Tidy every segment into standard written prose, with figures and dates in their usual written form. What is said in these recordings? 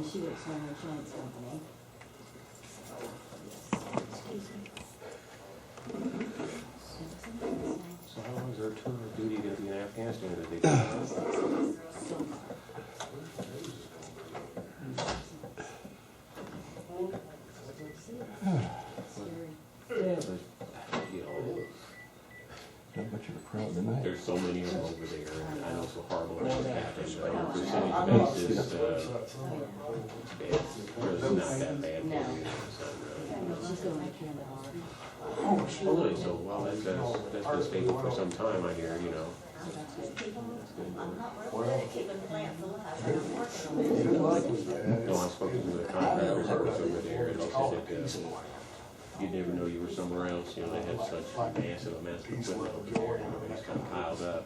and she works for an insurance company. Excuse me. So how long is our tour of duty going to be in Afghanistan? Did they Yeah, but, you know, Not much of a crowd tonight. there's so many of them over there, and I know it's so horrible when it happens, but on a percentage basis, it's bad. Really not that bad for you, so, She's going to Canada. Oh, really? So, well, that's been stable for some time, I hear, you know. I'm not real good at keeping plants alive, but I'm working on it. No, I spoke to the contractors that was over there, and they said that, you'd never know you were somewhere else, you know, they had such massive amounts of equipment over there, and everybody's kind of piled up.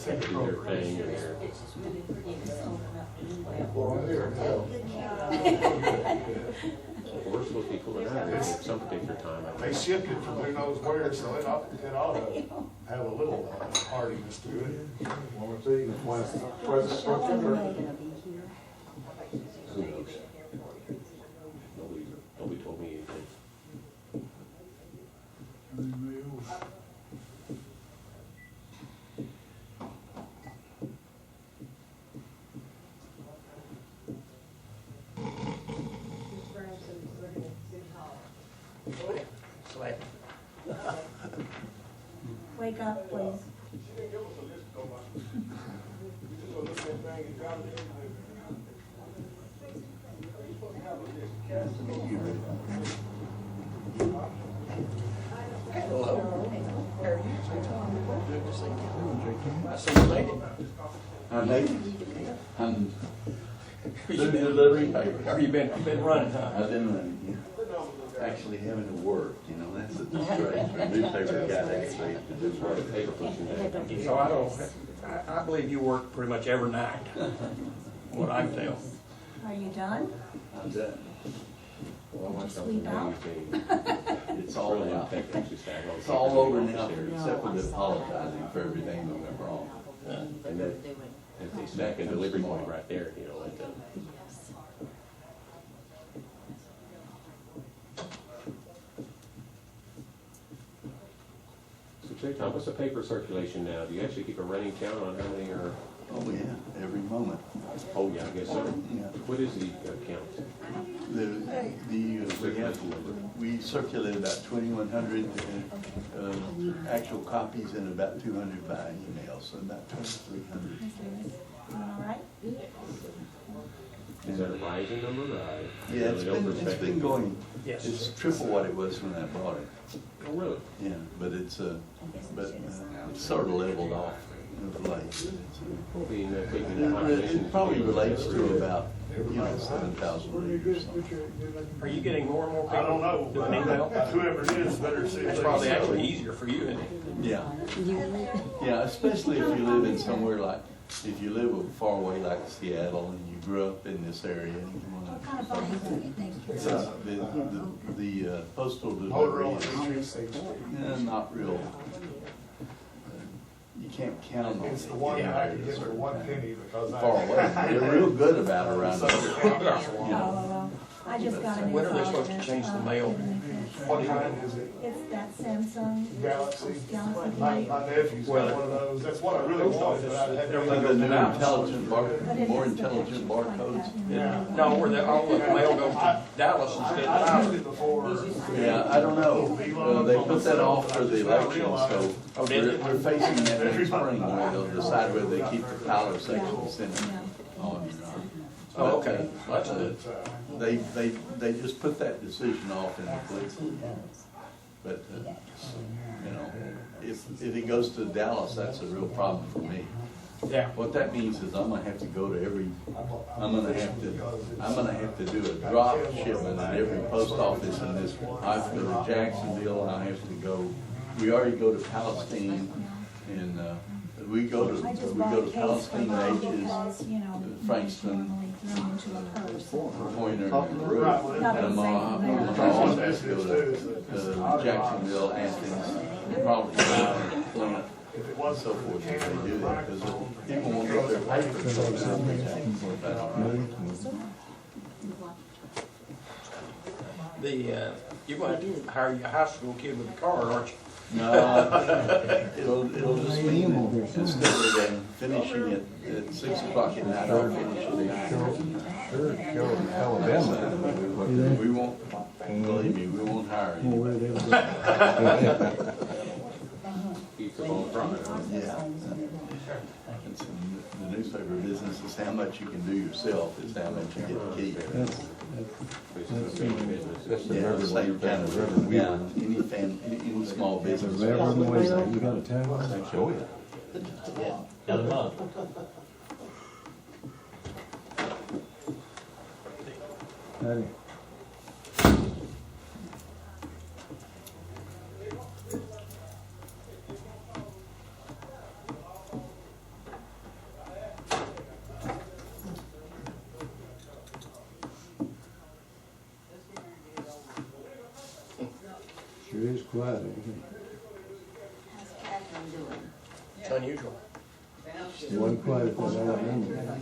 They do their thing, and they're, It's just really pretty, it's old enough to do well. we're supposed to be pulling out here at some particular time. I They think. shipped it from who knows where, so it ought to have a little hardiness to it. Want to see when President Shall I Trump? gonna be here? Who knows? Nobody told me anything. Wake up, please. I'm late. I'm doing delivery. You've been running, huh? I've been running, yeah. Actually having to work, you know, that's a disgrace. The newspaper guy actually to do work. Paper pushing that. So I believe you work pretty much every night, what I can tell. Are you done? I'm done. Well, I watched Sweep out? It's all Really out. actually stack all the It's all papers over in now, the office except for the apologizing for everything that went wrong. there. And that, and they stack a delivery point right there, you know, at the. So Jay, Tom, what's the paper circulation now? Do you actually keep a running count on how many are, Oh, yeah, every moment. oh, yeah, I guess so. Yeah. What is the count? We circulate about 2,100 actual copies and about 200 by email, so about 2,300. All right. Is that a rising number? Yeah, it's been going, Yes. it's triple what it was when I bought it. Oh, really? Yeah, but it's sort of leveled off of late. Well, being taking the population. It probably relates to about, 7,000 readers. Are you getting more and more people? I don't know, Doing but email? whoever it is better see. That's probably actually easier for you, isn't it? Yeah. Yeah, especially if you live in somewhere like, if you live far away like Seattle and you grew up in this area. What kind of phone do you think? The postal Motorola delivery is not real. You can't count on It's it. the one that I can get for 1 penny because Far away. They're real good about it around here. You know. Oh, I just got a new When are they phone. supposed to change the mail? What kind is it? It's that Samsung Galaxy? Galaxy My Plate. nephew's got one of those. That's what I really wanted, but I had The to. new more intelligent barcodes. Yeah. No, where all the mail goes to Dallas instead of I've used Tyler. it before. Yeah, I don't know. They put that off for the election, so Oh, did they? we're facing that next spring where they'll decide whether they keep the Tyler section Senate on or not. Oh, okay, well, that's good. They just put that decision off in the police. But, you know, if it goes to Dallas, that's a real problem for me. Yeah. What that means is I'm gonna have to go to every, I'm gonna have to do a drop shipment at every post office in this. I have to go to Jacksonville, and I have to go, we already go to Palestine, and, we go to Palestine, Natchez, Frankston, Pointer, and Peru. And I'm also have to go to Jacksonville, Athens, probably Flint, and so forth if they do that, because people won't get their papers. You're gonna have to hire a high school kid with a car, aren't you? No, it'll just mean instead of finishing it at 6 o'clock at night, I'll finish it at 9. Sure, show Alabama. We won't, believe me, we won't hire you. Keep the ball from it. Yeah. It's in the newspaper business is how much you can do yourself, is how much you get to keep. That's the Yeah, river. same kind of river. Yeah, any small business. You got a town? Show it. Hey. Sure is quiet over here. How's Catherine doing? It's unusual. It wasn't quiet at that Alabama.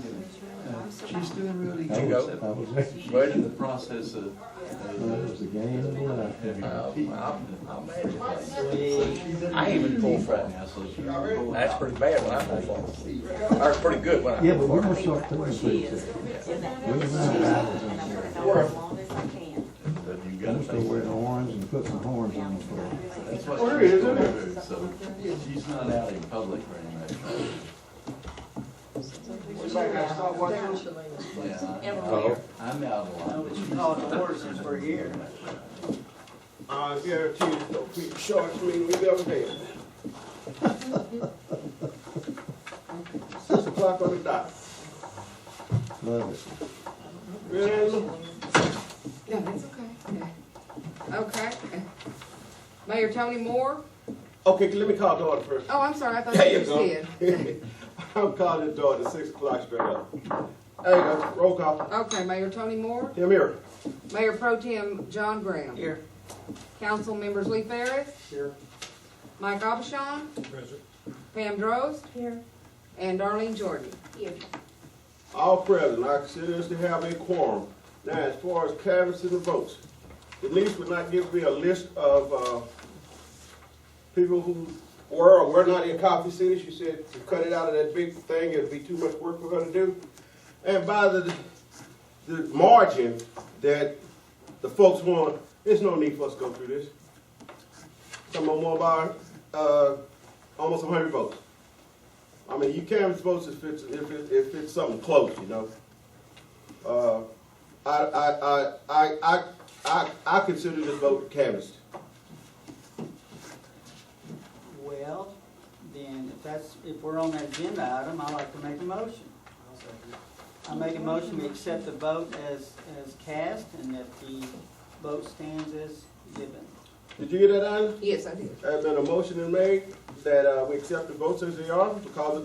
She's doing really You good. go. I was there. She's in the process of. It was a game of life. I'll imagine. I even pulled right for now, so she's. That's pretty bad when I pulled for. I was pretty good when I Yeah, but pulled we're for. gonna start pulling She pretty is. soon. And that- We're gonna run And battles I'm on gonna this. go as long as I can. But you I'm gotta gonna start think. wearing orange and put some horns on the floor. That's what Where she's is gonna it? do, so she's not out in public very much. Somebody gotta stop watching. Yeah, Everywhere. I'm out a lot, but she's. horses for a year. I guarantee you, don't keep short me, we never did. 6 o'clock on the dot. Love it. Really? No, that's okay. Okay. Mayor Tony Moore? Okay, let me call daughter first. Oh, I'm sorry, I thought There you you just go. did. I'm calling daughter at 6 o'clock straight up. There you go, roll call. Okay, Mayor Tony Moore, Here, here. Mayor Pro Tem John Graham. Here. Council members Lee Ferris, Here. Mike Abishon, Present. Pam Drost, Here, and Darlene Jordan. Here. All present, I consider us to have a quorum. Now, as far as canvassing the votes, Denise would not give me a list of people who were or were not in Coffee City. She said to cut it out of that big thing, it'd be too much work for her to do. And by the margin that the folks want, there's no need for us to go through this. Some more about almost 100 votes. I mean, you canvass votes if it's something close, you know. I consider this vote canvassed. Well, then, if we're on that agenda item, I'd like to make a motion. I make a motion, we accept the vote as cast and that the vote stands as given. Did you get that, Anna? Yes, I did. There's been a motion made that we accept the votes as they are because of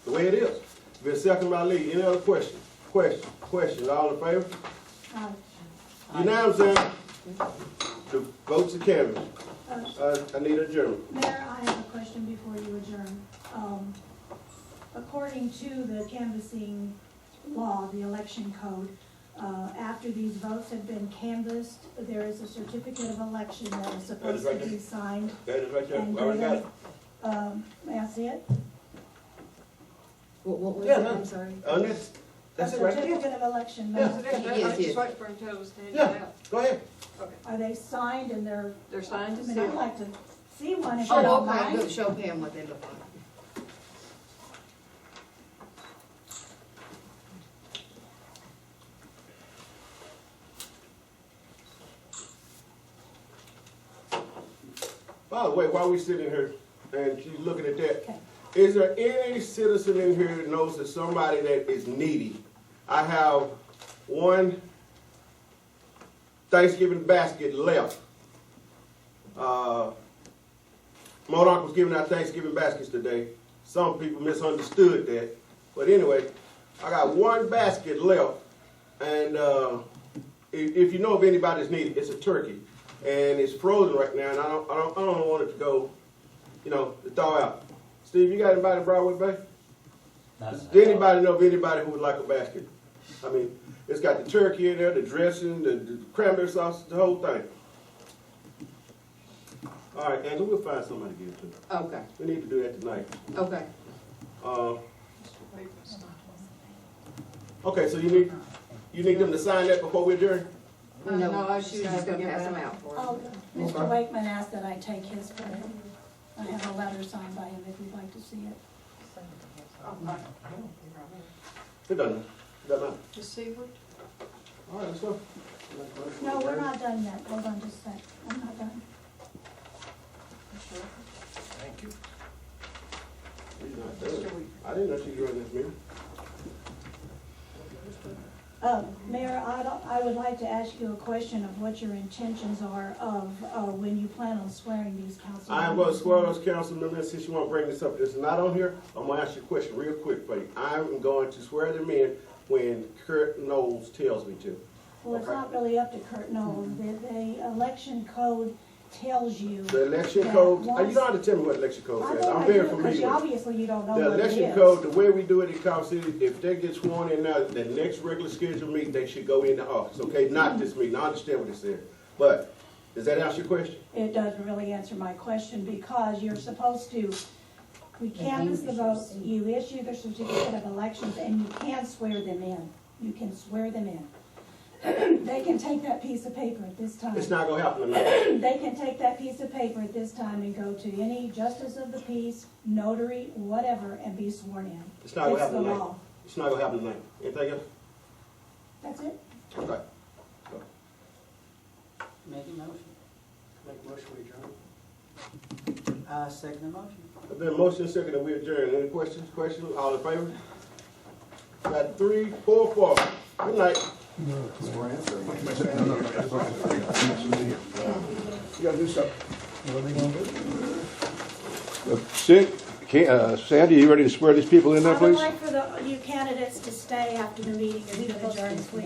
the way it is. Been seconded by Lee. Any other questions? Questions? All in favor? Unanimous, then. The votes are carried. I need adjournment. Mayor, I have a question before you adjourn. According to the canvassing law, the election code, after these votes have been canvassed, there is a certificate of election that is supposed to be signed. That is right there. And I already got it. may I see it? What was Yeah, it? no. I'm sorry. That's A it right there. certificate of election, Yeah. ma'am. Yes, yes. wait for him to stand Yeah, go ahead. Are they signed and they're, They're signed I mean, I'd like to see one if you Oh, don't okay, mind. good. Show Pam what they look like. By the way, while we sitting here and she's looking at that, is there any citizen in here that knows that somebody that is needy? I have one Thanksgiving basket left. Monarch was giving out Thanksgiving baskets today. Some people misunderstood that. But anyway, I got one basket left. And if you know of anybody that's needy, it's a turkey. And it's frozen right now, and I don't want it to go, you know, to thaw out. Steve, you got anybody in Broadway Bay? Does anybody know of anybody who would like a basket? I mean, it's got the turkey in there, the dressing, the cranberry sauce, the whole thing. All right, Angela, we'll find somebody to give it to. Okay, We need to do that tonight. okay. Okay, so you need them to sign that before we adjourn? No, she was just gonna pass them out for Oh, us. Mr. Wakeman asked that I take his for him. I have a letter signed by him if you'd like to see it. It doesn't matter. Just see what? All right, let's go. No, we're not done yet. Hold on just a sec. I'm not done. Thank you. She's not done. I didn't know she was running this meeting. Mayor, I would like to ask you a question of what your intentions are of when you plan on swearing these council members. I am going to swear those council members, since you want to bring this up, it's not on here, I'm going to ask you a question real quick for you. I'm going to swear them in when Kurt Knowles tells me to. Well, it's not really up to Kurt Knowles. The election code tells you. The election that code, you once- don't have to tell me what election code I says, know I'm I very do, because familiar with it. obviously you don't know The what it election is. code, the way we do it in Cobb City, if they get sworn in now, the next regular scheduled meeting, they should go into office, okay? Not this meeting, I understand what it said. But, does that answer your question? It doesn't really answer my question because you're supposed to, we canvass the votes, you issue the certificate of elections, and you can swear them in. You can swear them in. They can take that piece of paper at this time. It's not gonna happen tonight. They can take that piece of paper at this time and go to any justice of the peace, notary, whatever, and be sworn in. It's not gonna happen the tonight. law. It's not gonna happen tonight. Anything else? That's it? Okay. Make a motion. Make a motion, we adjourn. Second the motion. There's been a motion second that we adjourn. Any questions? All in favor? Got 3, 4, 4. Good night. You gotta do something. What are they gonna do? Sid, Sandy, you ready to swear these people in there, I would please? like for you candidates to stay after the meeting and to adjourn, please.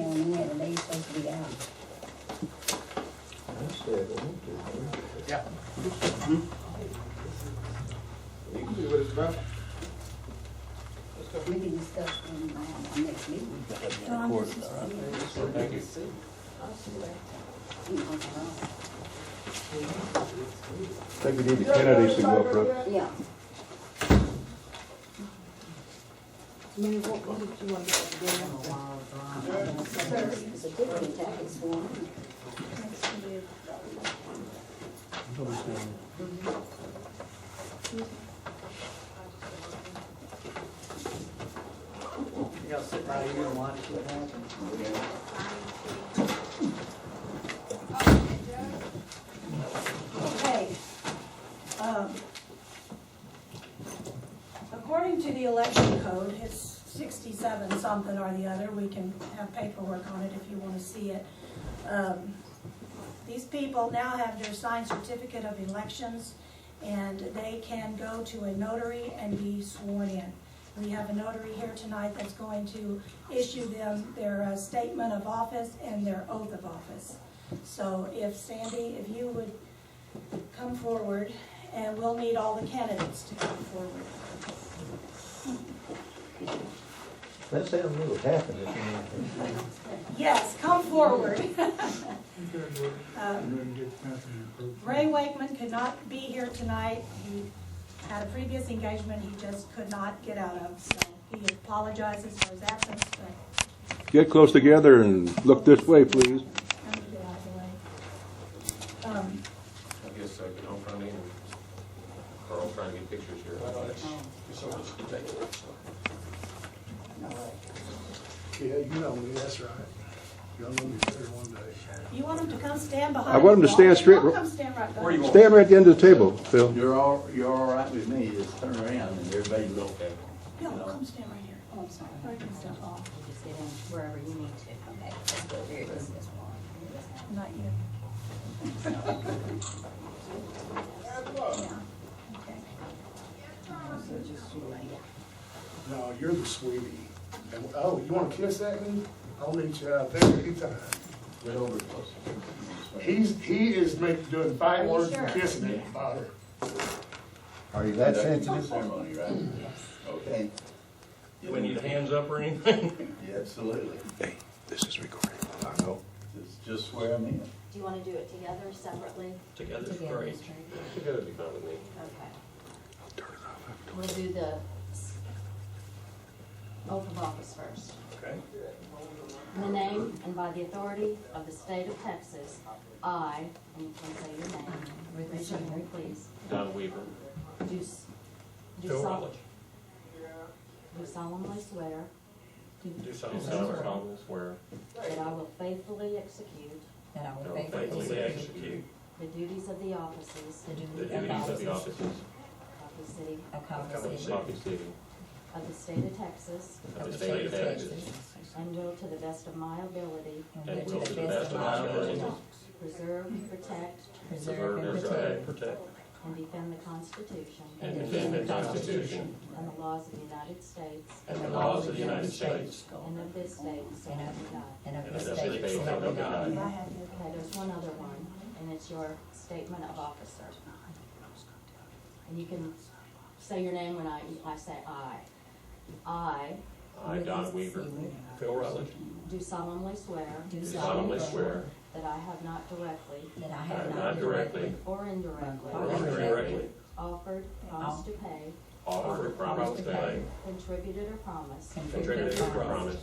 Yeah. You can see what it's about. We can discuss on our next meeting. John, this is for you. Thank you. I think we need the candidates to go up, Brooke. Yeah. Mayor, what did you want to do? Certificate tax form. You gotta sit right here and watch what happens. Okay. According to the election code, it's 67 something or the other. We can have paperwork on it if you want to see it. These people now have their signed certificate of elections, and they can go to a notary and be sworn in. We have a notary here tonight that's going to issue them their statement of office and their oath of office. So if Sandy, if you would come forward, and we'll need all the candidates to come forward. Let's have a little happening. Yes, come forward. Ray Wakeman could not be here tonight. He had a previous engagement he just could not get out of, so he apologizes for his absence, but Get close together and look this way, please. I'm gonna get out of the way. I guess I can all front in and Carl trying to get pictures here. Yeah, you know me, that's right. You'll know me better one day. You want him to come stand behind? I want him to the stand wall? straight- I'll come stand right behind. Where you want? Stand right at the end of the table, Phil. You're all right with me, just turn around and everybody look at it. Bill, come stand right here. Oh, I'm sorry. Or you can stand off. Just get in wherever you need to. Okay, let's go here. This is one. Not you. Yeah, okay. No, you're the sweetie. And, oh, you wanna kiss at me? I'll meet you out there anytime. Get over close. He is doing fine work sure? and kissing at me, Father. Are you that Conducting the sensitive? ceremony, right? Yes. Okay. Do we need a hands up or anything? Yeah, absolutely. Hey, this is recording. I know. Just swear them in. Do you wanna do it together, separately? Together's great. Together be fine with me. Okay. I'll turn it off after. We'll do the oath of office first. Okay. In the name and by the authority of the state of Texas, I, and you can say your name, raise your hand, please. Don Weaver, Do Phil Rutledge. solemnly swear Do do solemnly swear that I will faithfully execute That I I will will faithfully execute the duties of the offices the the duties duties of the offices of the city of Coffee Coffee City Coffee City, of the state of Texas, of the state of Texas, and will to the best of my ability and will to the best of my ability preserve, protect, preserve and protect, and defend the Constitution and defend the Constitution and the laws of the United States and the laws of the United States and of this state, so help me God. and of and the of the state, state, so help me God. Okay, there's one other one, and it's your statement of officer. And you can say your name when I say I I, Don Weaver, Phil Rutledge. do solemnly swear Do Do solemnly swear that I have not directly that I I have have not not directly or indirectly or indirectly offered, promised to pay, offered or promised to pay, contributed or promised, contributed or promised,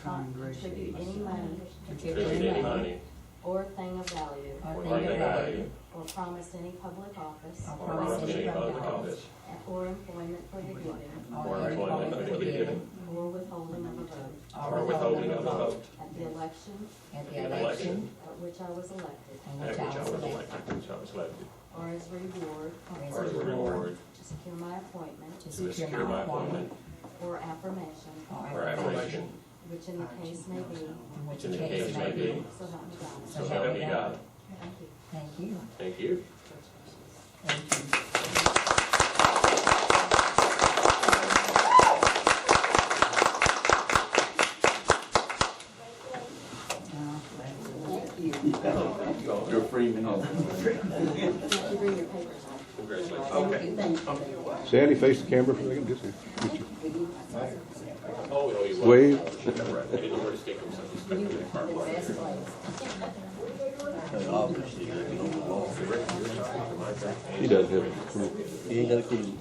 contribute any money contribute any money or thing of value, or or thing thing of of value, value, or promise any public office or or promise promise any public office, or employment for the giving or employment for the giving, or withholding of a vote or withholding of a vote at the election at the at the election election at which I was elected, in at which which I was elected, which I was elected, or as reward or or as as a a reward reward to secure my appointment to to secure my appointment or affirmation, or affirmation, which in the case may be, in which in the the case may be. so help me God. So help me God. Thank you. Thank you. Thank you. Thank you. You're a free man. You bring your papers on. Congratulations. okay. Sandy, face the camera for a second. Just here. Oh, no, you Wave. Right. I didn't know where to stick them, so I just stuck them in the car. The best place. Obviously, He does have it. you ain't got a clue.